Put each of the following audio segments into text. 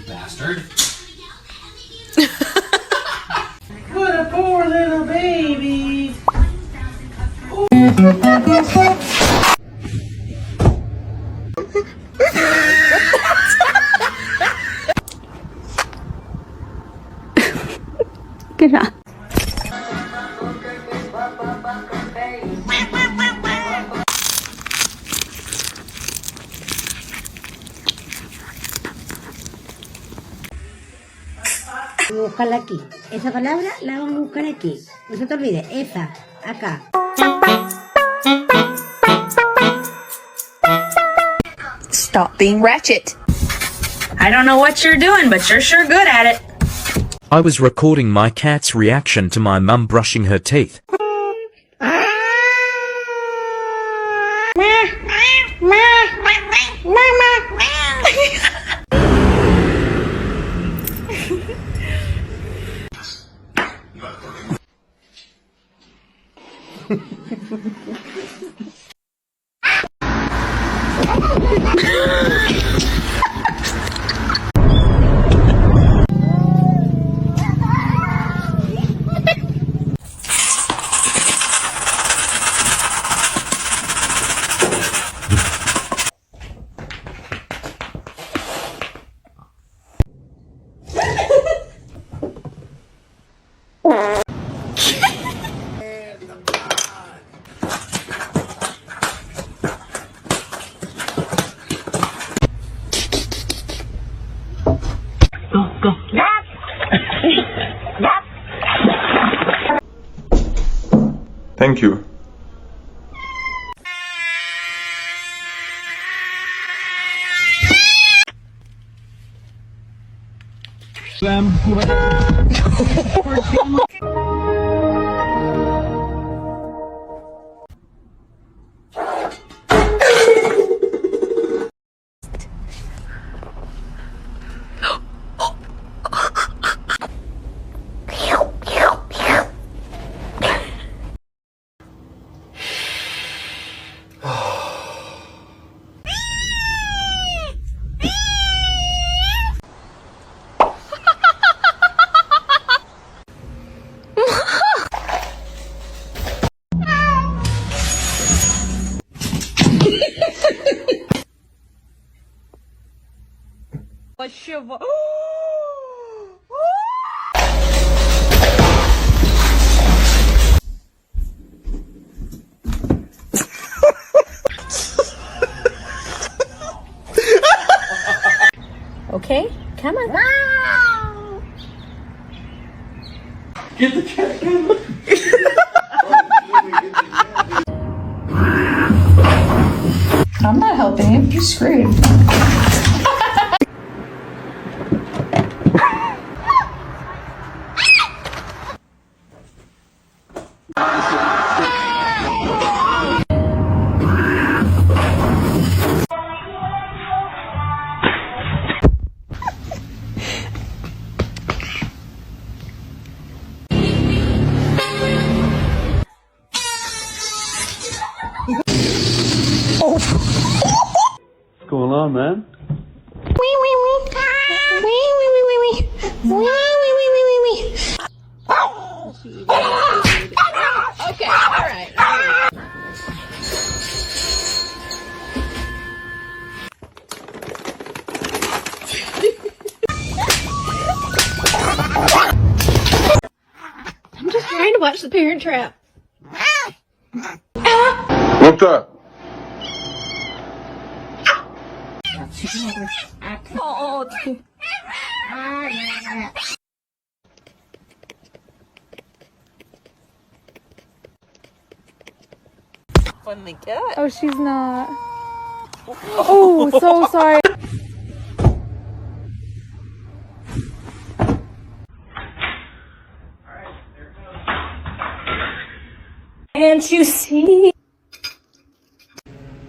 Bastard. What a poor little baby. Good job. Buscarla aquí. Esa palabra la vamos a buscar aquí. No se te olvide. Esa. Acá. Stop being ratchet. I don't know what you're doing, but you're sure good at it. I was recording my cat's reaction to my mum brushing her teeth. Thank you. Okay, come on. Get the cat. I'm not helping you. You're screwed. What's going on, man? Okay, all right. I'm just trying to watch The Parent Trap. What's up? Oh, she's not. Oh, so sorry. Can't you see?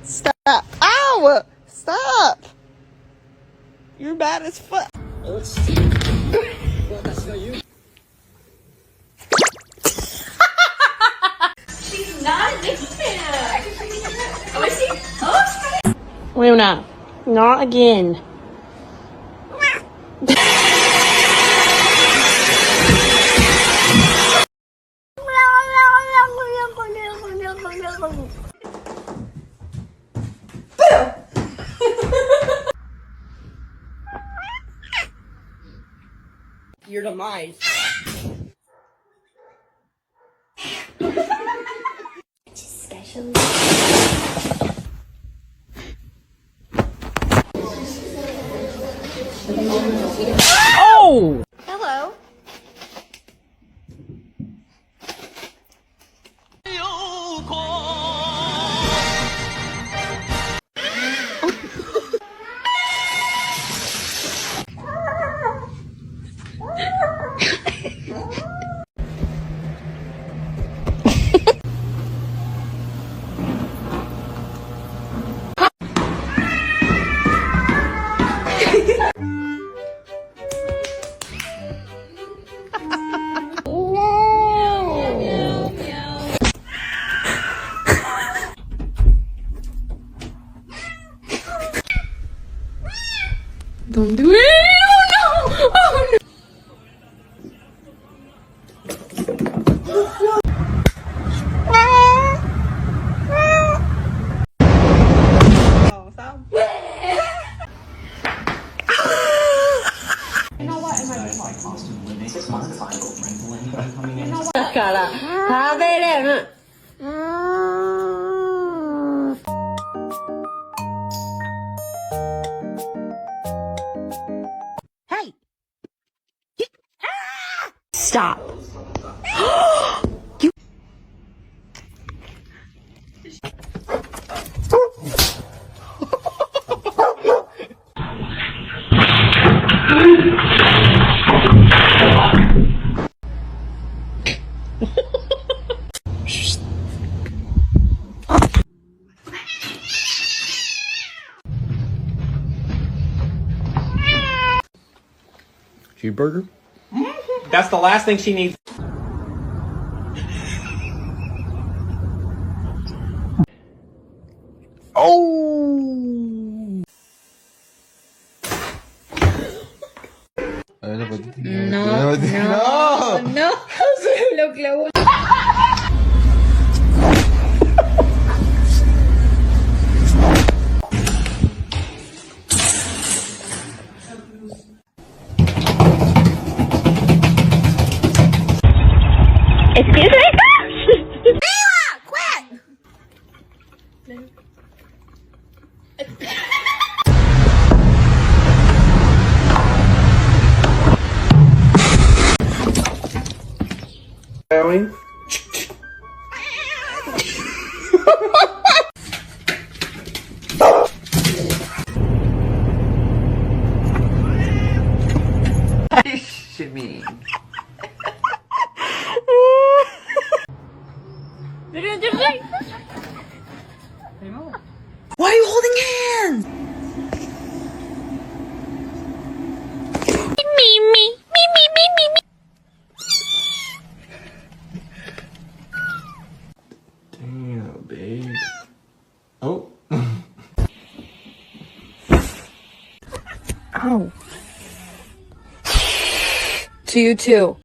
Stop. Ow! Stop! You're bad as fuck. She's not addicted. Oh, is she? Oh, she's Luna, not again. Your demise. Oh! Hello. Don't do it! Oh no! Oh no! Cara, tá vendo? Hey! Stop. Cheeseburger? That's the last thing she needs. Oh! No, no, no. Lo clavó. Excuse me? Going. Shimmy. Why are you holding hands? Damn, babe. Oh. Ow. To you too.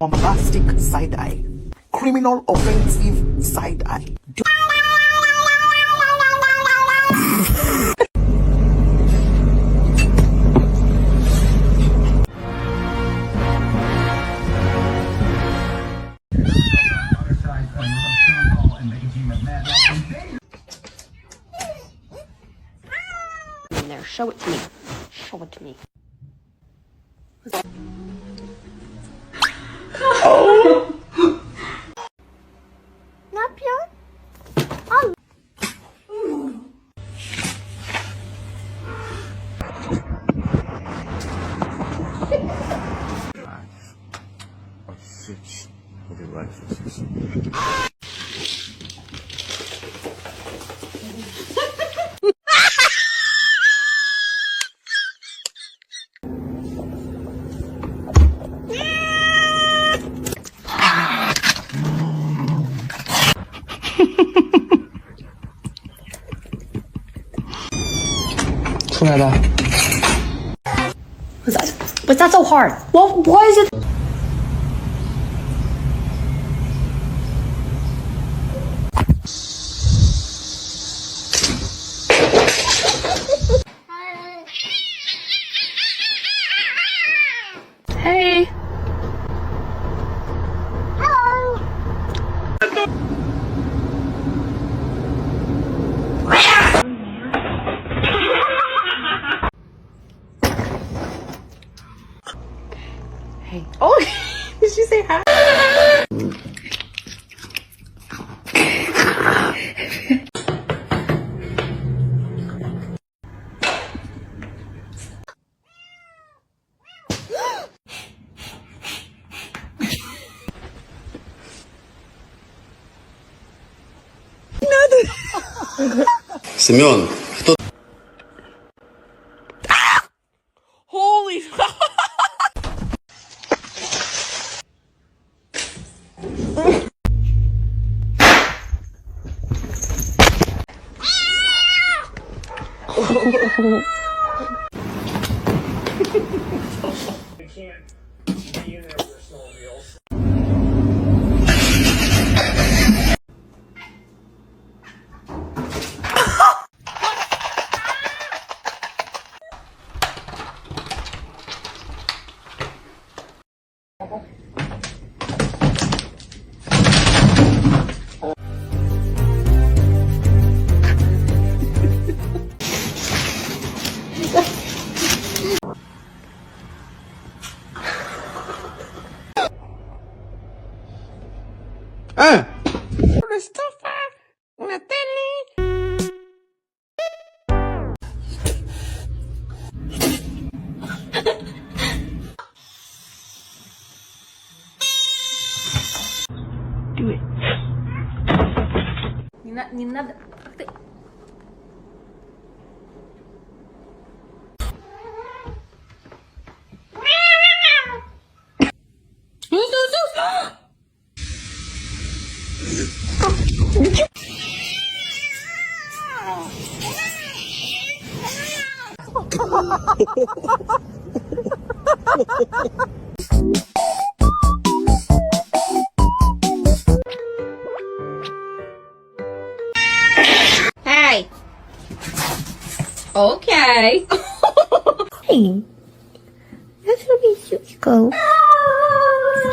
Bombastic side-eye. Criminal offensive side-eye. On the other side, another phone call and making him mad. there. Show it to me. Show it to me. Not pure? Oh. What's that so hard? Well, why is it? Hey. Hey. Oh, did she say hi? Семен, кто? Holy Una estufa, una tele. Do it. Не надо. Ты... Hey. Okay. Hey, that's what makes you go.